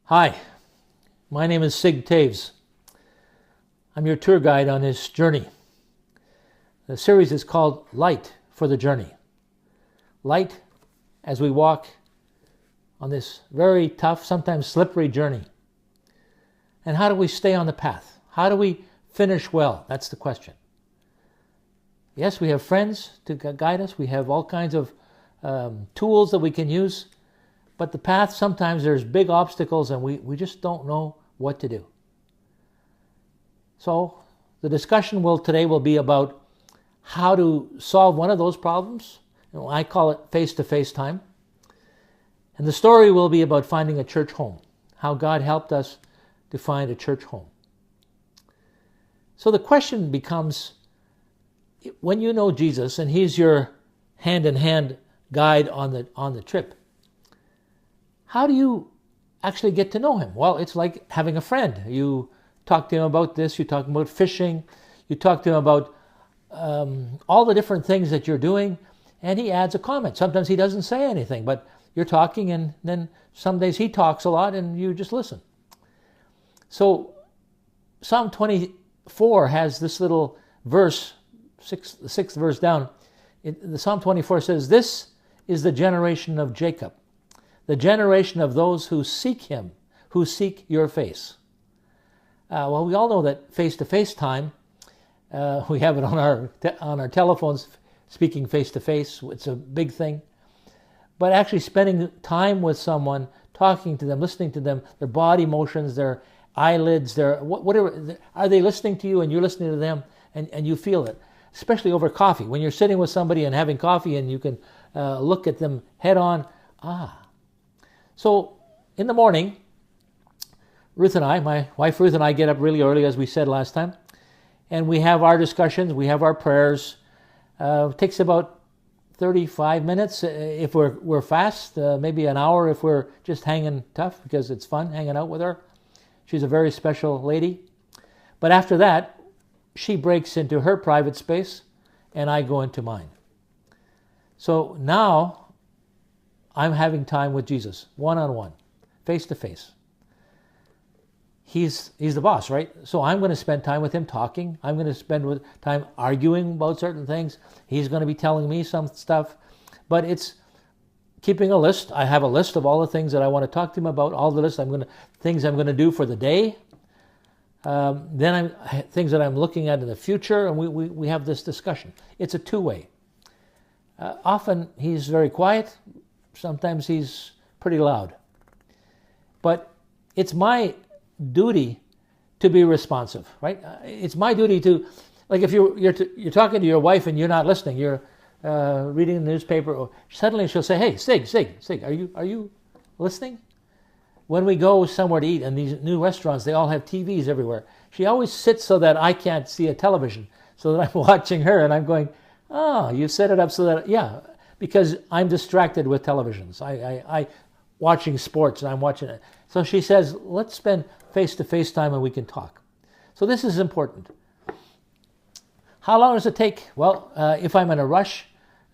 Hi, my name is Sig Taves. I'm your tour guide on this journey. The series is called Light for the Journey. Light as we walk on this very tough, sometimes slippery journey. And how do we stay on the path? How do we finish well? That's the question. Yes, we have friends to guide us. We have all kinds of tools that we can use. But the path, sometimes there's big obstacles and we just don't know what to do. So the discussion today will be about how to solve one of those problems. I call it face-to-face time. And the story will be about finding a church home, how God helped us to find a church home. So the question becomes, when you know Jesus and He's your hand-in-hand guide on the trip, how do you actually get to know Him? Well, it's like having a friend. You talk to Him about this, you talk about fishing, you talk to Him about all the different things that you're doing, and He adds a comment. Sometimes He doesn't say anything, but you're talking, and then some days He talks a lot and you just listen. So Psalm 24 has this little verse, the sixth verse down. The Psalm 24 says, "This is the generation of Jacob, the generation of those who seek Him, who seek your face." Well, we all know that face-to-face time, we have it on our telephones, speaking face-to-face. It's a big thing. But actually spending time with someone, talking to them, listening to them, their body motions, their eyelids, their whatever, are they listening to you and you're listening to them and you feel it? Especially over coffee. When you're sitting with somebody and having coffee and you can look at them head on, So in the morning, my wife Ruth and I get up really early, as we said last time, and we have our discussions, we have our prayers. It takes about 35 minutes if we're fast, maybe an hour if we're just hanging tough, because it's fun hanging out with her. She's a very special lady. But after that, she breaks into her private space and I go into mine. So now I'm having time with Jesus, one-on-one, face-to-face. He's the boss, right? So I'm going to spend time with Him talking. I'm going to spend time arguing about certain things. He's going to be telling me some stuff. But it's keeping a list. I have a list of all the things that I want to talk to Him about, all the list things I'm going to do for the day. Then things that I'm looking at in the future, and we have this discussion. It's a two-way. Often He's very quiet. Sometimes He's pretty loud. But it's my duty to be responsive, right? It's my duty to, like if you're talking to your wife and you're not listening, you're reading the newspaper, or suddenly she'll say, "Hey, Sig, are you listening?" When we go somewhere to eat, and these new restaurants, they all have TVs everywhere. She always sits so that I can't see a television, so that I'm watching her and I'm going, "Oh, you set it up so that," yeah, because I'm distracted with televisions. I watching sports and I'm watching it. So she says, "Let's spend face-to-face time and we can talk." So this is important. How long does it take? Well, if I'm in a rush,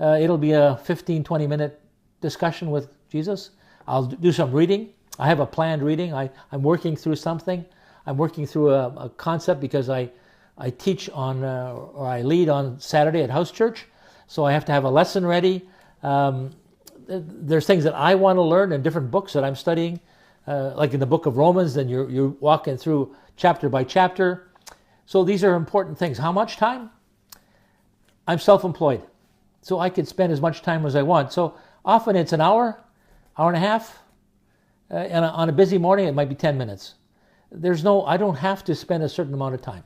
it'll be a 15-20 minute discussion with Jesus. I'll do some reading. I have a planned reading. I'm working through something. I'm working through a concept because I teach on, or I lead on Saturday at house church. So I have to have a lesson ready. There's things that I want to learn in different books that I'm studying. Like in the book of Romans, then you're walking through chapter by chapter. So these are important things. How much time? I'm self-employed, so I can spend as much time as I want. So often it's an hour and a half. And on a busy morning, it might be 10 minutes. I don't have to spend a certain amount of time.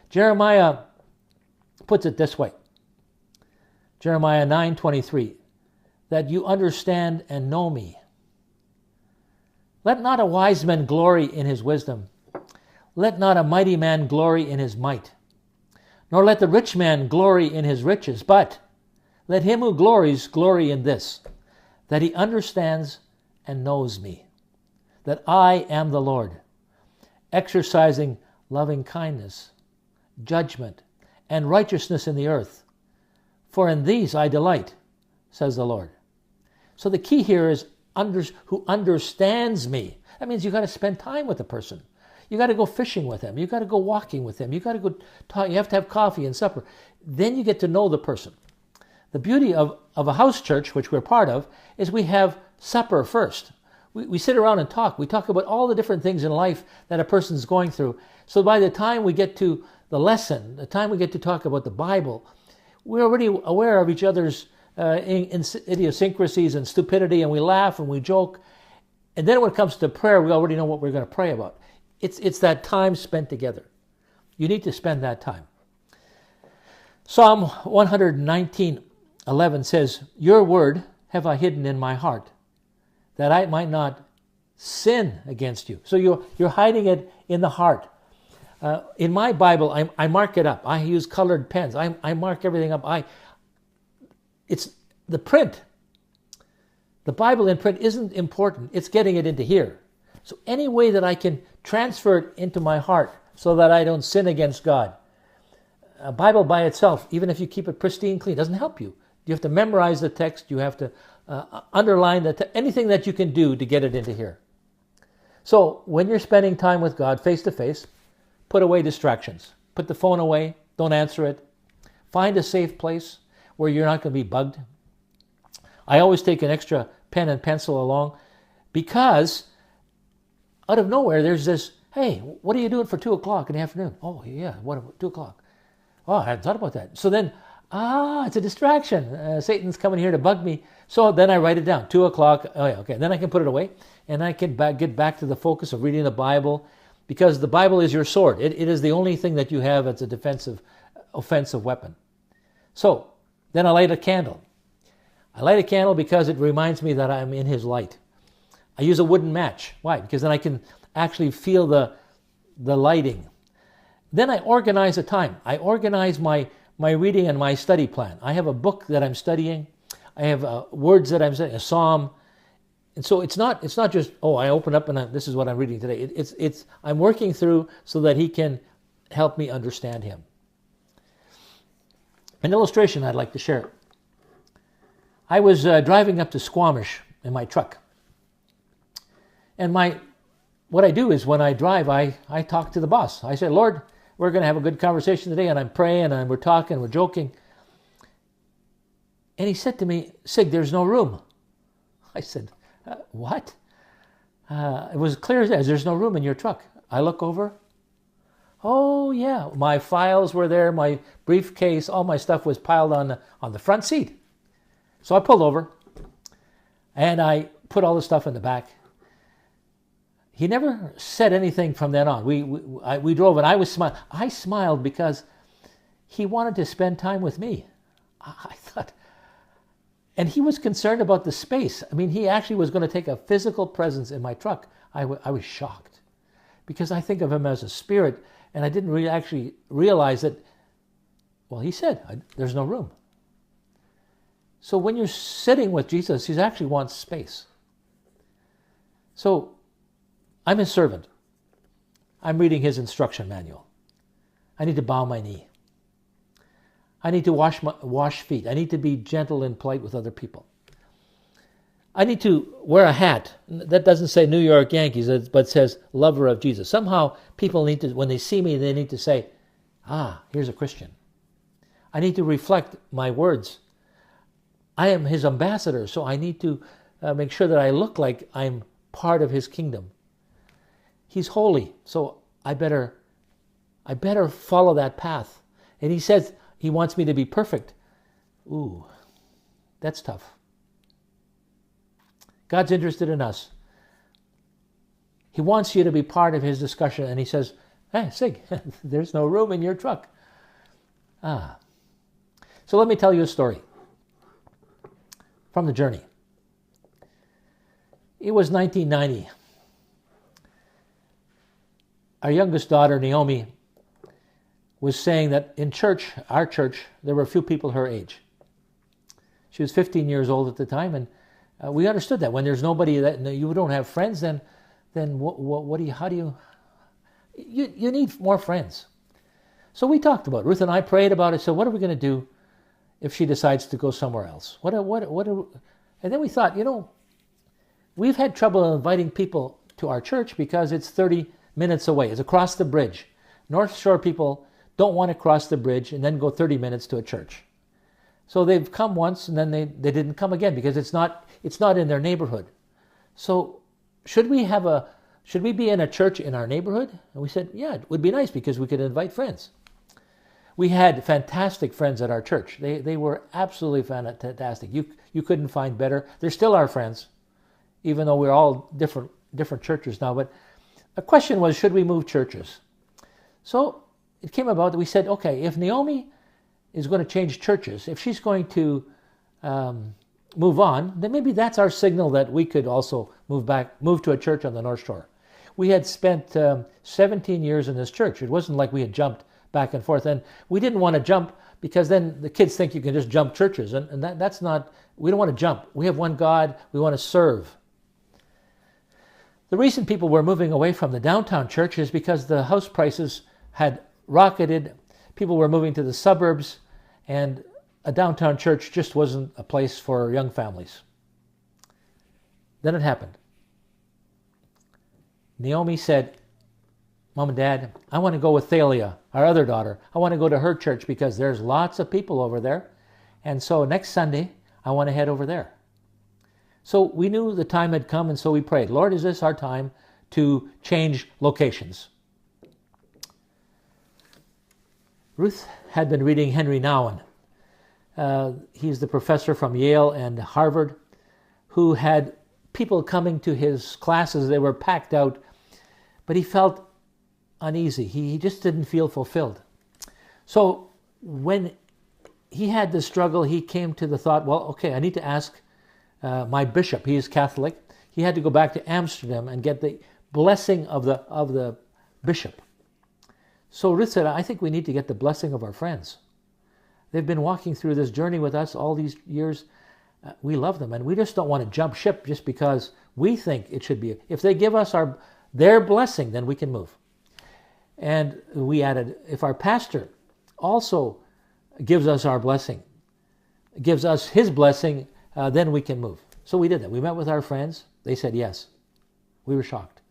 Jeremiah puts it this way. Jeremiah 9:23, that you understand and know me. Let not a wise man glory in his wisdom. Let not a mighty man glory in his might. Nor let the rich man glory in his riches. But let him who glories glory in this, that he understands and knows me, that I am the Lord, exercising loving kindness, judgment, and righteousness in the earth. For in these I delight, says the Lord. So the key here is who understands me. That means you got to spend time with the person. You got to go fishing with them. You got to go walking with them. You got to go talk. You have to have coffee and supper. Then you get to know the person. The beauty of a house church, which we're part of, is we have supper first. We sit around and talk. We talk about all the different things in life that a person's going through. So by the time we get to the lesson, the time we get to talk about the Bible, we're already aware of each other's idiosyncrasies and stupidity, and we laugh and we joke. And then when it comes to prayer, we already know what we're going to pray about. It's that time spent together. You need to spend that time. Psalm 119:11 says, "Your word have I hidden in my heart, that I might not sin against you." So you're hiding it in the heart. In my Bible, I mark it up. I use colored pens. I mark everything up. It's the print. The Bible in print isn't important. It's getting it into here. So any way that I can transfer it into my heart so that I don't sin against God. A Bible by itself, even if you keep it pristine clean, doesn't help you. You have to memorize the text. You have to underline anything that you can do to get it into here. So when you're spending time with God face to face, put away distractions. Put the phone away. Don't answer it. Find a safe place where you're not going to be bugged. I always take an extra pen and pencil along because out of nowhere there's this, "Hey, what are you doing for 2 o'clock in the afternoon?" "Oh, yeah, what, 2 o'clock? Oh, I hadn't thought about that." So then, it's a distraction. Satan's coming here to bug me. So then I write it down, 2 o'clock. Oh, yeah, okay. Then I can put it away and I can get back to the focus of reading the Bible, because the Bible is your sword. It is the only thing that you have as a offensive weapon. So then I light a candle. I light a candle because it reminds me that I'm in His light. I use a wooden match. Why? Because then I can actually feel the lighting. Then I organize the time. I organize my reading and my study plan. I have a book that I'm studying. I have words that I'm studying, a psalm. And so it's not just, I open up and this is what I'm reading today. It's I'm working through so that He can help me understand Him. An illustration I'd like to share. I was driving up to Squamish in my truck. And what I do is when I drive, I talk to the boss. I say, "Lord, we're going to have a good conversation today," and I'm praying and we're talking, we're joking. And he said to me, "Sig, there's no room." I said, "What?" It was clear as there's no room in your truck. I look over. Oh yeah, my files were there, my briefcase, all my stuff was piled on the front seat. So I pulled over and I put all the stuff in the back. He never said anything from then on. We drove and I smiled because he wanted to spend time with me. I thought, and he was concerned about the space. I mean, he actually was going to take a physical presence in my truck. I was shocked because I think of him as a spirit, and I didn't really actually realize that, well, he said, "There's no room." So when you're sitting with Jesus, He actually wants space. So I'm His servant. I'm reading His instruction manual. I need to bow my knee. I need to wash feet. I need to be gentle and polite with other people. I need to wear a hat that doesn't say New York Yankees, but says lover of Jesus. Somehow people need to, when they see me, they need to say, here's a Christian. I need to reflect my words. I am His ambassador, so I need to make sure that I look like I'm part of His kingdom. He's holy, so I better follow that path. And He says He wants me to be perfect. Ooh, that's tough. God's interested in us. He wants you to be part of His discussion, and He says, "Hey, Sig, there's no room in your truck." So let me tell you a story from the journey. It was 1990. Our youngest daughter, Naomi, was saying that in church, our church, there were a few people her age. She was 15 years old at the time, and we understood that when there's nobody that you don't have friends, then you need more friends. So we talked about it. Ruth and I prayed about it. So what are we going to do if she decides to go somewhere else? And then we thought, we've had trouble inviting people to our church because it's 30 minutes away. It's across the bridge. North Shore people don't want to cross the bridge and then go 30 minutes to a church. So they've come once and then they didn't come again because it's not in their neighborhood. So should we be in a church in our neighborhood? And we said, yeah, it would be nice because we could invite friends. We had fantastic friends at our church. They were absolutely fantastic. You couldn't find better. They're still our friends, even though we're all different churches now. But the question was, should we move churches? So it came about that we said, okay, if Naomi is going to change churches, if she's going to move on, then maybe that's our signal that we could also move to a church on the North Shore. We had spent 17 years in this church. It wasn't like we had jumped back and forth, and we didn't want to jump because then the kids think you can just jump churches, and that's not, we don't want to jump. We have one God, we want to serve. The reason people were moving away from the downtown church is because the house prices had rocketed. People were moving to the suburbs, and a downtown church just wasn't a place for young families. Then it happened. Naomi said, Mom and Dad, I want to go with Thalia, our other daughter. I want to go to her church because there's lots of people over there. And so next Sunday, I want to head over there. So we knew the time had come, and so we prayed, Lord, is this our time to change locations? Ruth had been reading Henry Nouwen. He's the professor from Yale and Harvard who had people coming to his classes. They were packed out, but he felt uneasy. He just didn't feel fulfilled. So when he had this struggle, he came to the thought, well, okay, I need to ask my bishop. He is Catholic. He had to go back to Amsterdam and get the blessing of the bishop. So Ruth said, I think we need to get the blessing of our friends. They've been walking through this journey with us all these years. We love them, and we just don't want to jump ship just because we think it should be. If they give us their blessing, then we can move. And we added, if our pastor also gives us our blessing, gives us his blessing, then we can move. So we did that. We met with our friends. They said yes. We were shocked.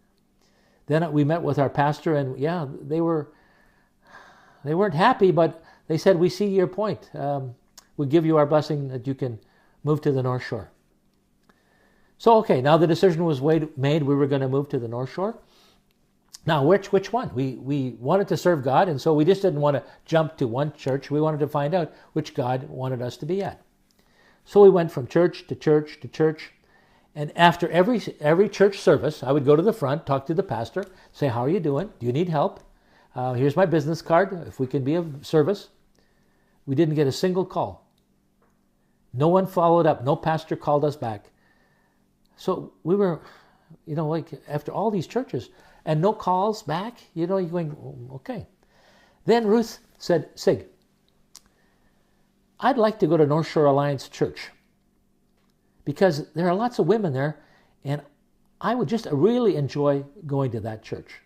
Then we met with our pastor, and yeah, they weren't happy, but they said, we see your point. We give you our blessing that you can move to the North Shore. So, okay, now the decision was made. We were going to move to the North Shore. Now, which one? We wanted to serve God, and so we just didn't want to jump to one church. We wanted to find out which God wanted us to be at. So we went from church to church to church, and after every church service, I would go to the front, talk to the pastor, say, how are you doing? Do you need help? Here's my business card, if we can be of service. We didn't get a single call. No one followed up. No pastor called us back. So we were, like after all these churches and no calls back, you're going, okay. Then Ruth said, Sig, I'd like to go to North Shore Alliance Church because there are lots of women there, and I would just really enjoy going to that church.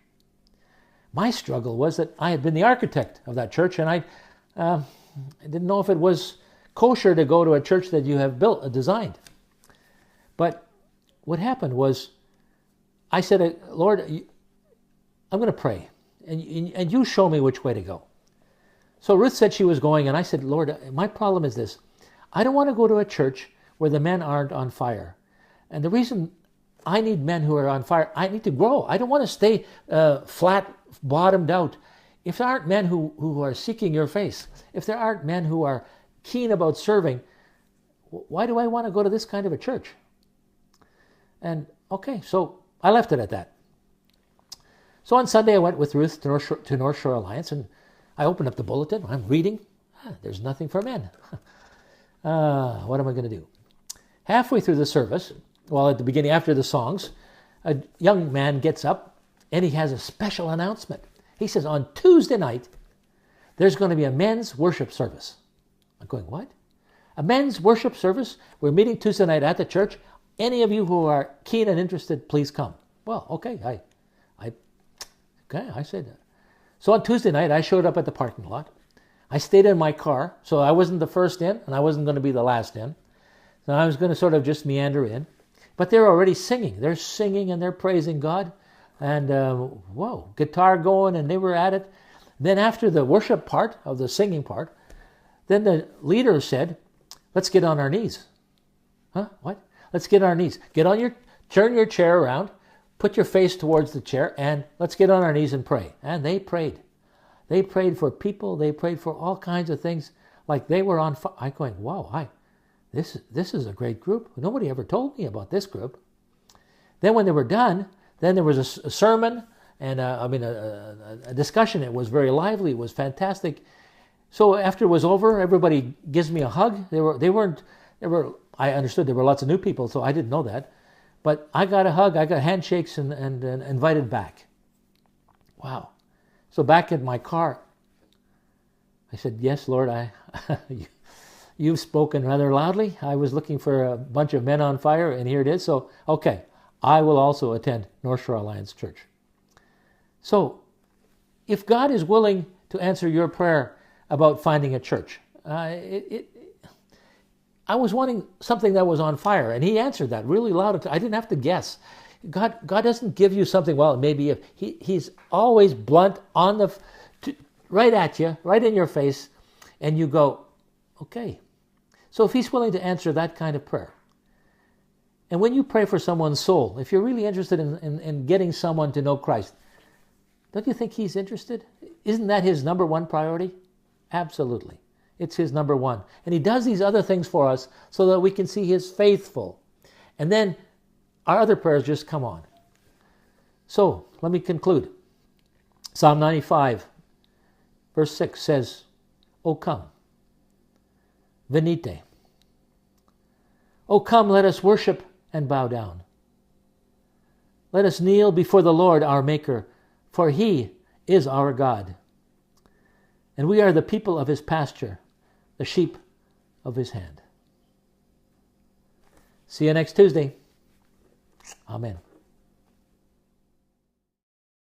My struggle was that I had been the architect of that church, and I didn't know if it was kosher to go to a church that you have designed. But what happened was, I said, Lord, I'm going to pray, and you show me which way to go. So Ruth said she was going, and I said, Lord, my problem is this. I don't want to go to a church where the men aren't on fire. And the reason I need men who are on fire, I need to grow. I don't want to stay flat, bottomed out. If there aren't men who are seeking your face, if there aren't men who are keen about serving, why do I want to go to this kind of a church? And okay, so I left it at that. So on Sunday I went with Ruth to North Shore Alliance, and I opened up the bulletin. I'm reading. There's nothing for men. What am I going to do? Halfway through the service, at the beginning, after the songs, a young man gets up and he has a special announcement. He says, on Tuesday night, there's going to be a men's worship service. I'm going, what? A men's worship service? We're meeting Tuesday night at the church. Any of you who are keen and interested, please come. Well, okay, I said that. So on Tuesday night, I showed up at the parking lot. I stayed in my car, so I wasn't the first in, and I wasn't going to be the last in. So I was going to sort of just meander in. But they're already singing. They're singing and they're praising God. And whoa, guitar going, and they were at it. Then after the worship part of the singing part, then the leader said, let's get on our knees. Huh? What? Let's get on our knees. Turn your chair around, put your face towards the chair, and let's get on our knees and pray. And they prayed. They prayed for people. They prayed for all kinds of things. Like they were on fire. I'm going, wow, this is a great group. Nobody ever told me about this group. Then when they were done, then there was a sermon and a discussion. It was very lively. It was fantastic. So after it was over, everybody gives me a hug. I understood there were lots of new people, so I didn't know that. But I got a hug, I got handshakes and invited back. Wow. So back in my car, I said, yes, Lord, you've spoken rather loudly. I was looking for a bunch of men on fire, and here it is. So, okay, I will also attend North Shore Alliance Church. So, if God is willing to answer your prayer about finding a church, I was wanting something that was on fire, and He answered that really loud. I didn't have to guess. God doesn't give you something, well, maybe if He's always blunt right at you, right in your face, and you go, okay. So if He's willing to answer that kind of prayer, and when you pray for someone's soul, if you're really interested in getting someone to know Christ, don't you think He's interested? Isn't that His number one priority? Absolutely. It's His number one. And He does these other things for us so that we can see His faithful. And then our other prayers just come on. So, let me conclude. Psalm 95, verse 6 says, O come, venite. O come, let us worship and bow down. Let us kneel before the Lord our Maker, for He is our God. And we are the people of His pasture, the sheep of His hand. See you next Tuesday. Amen.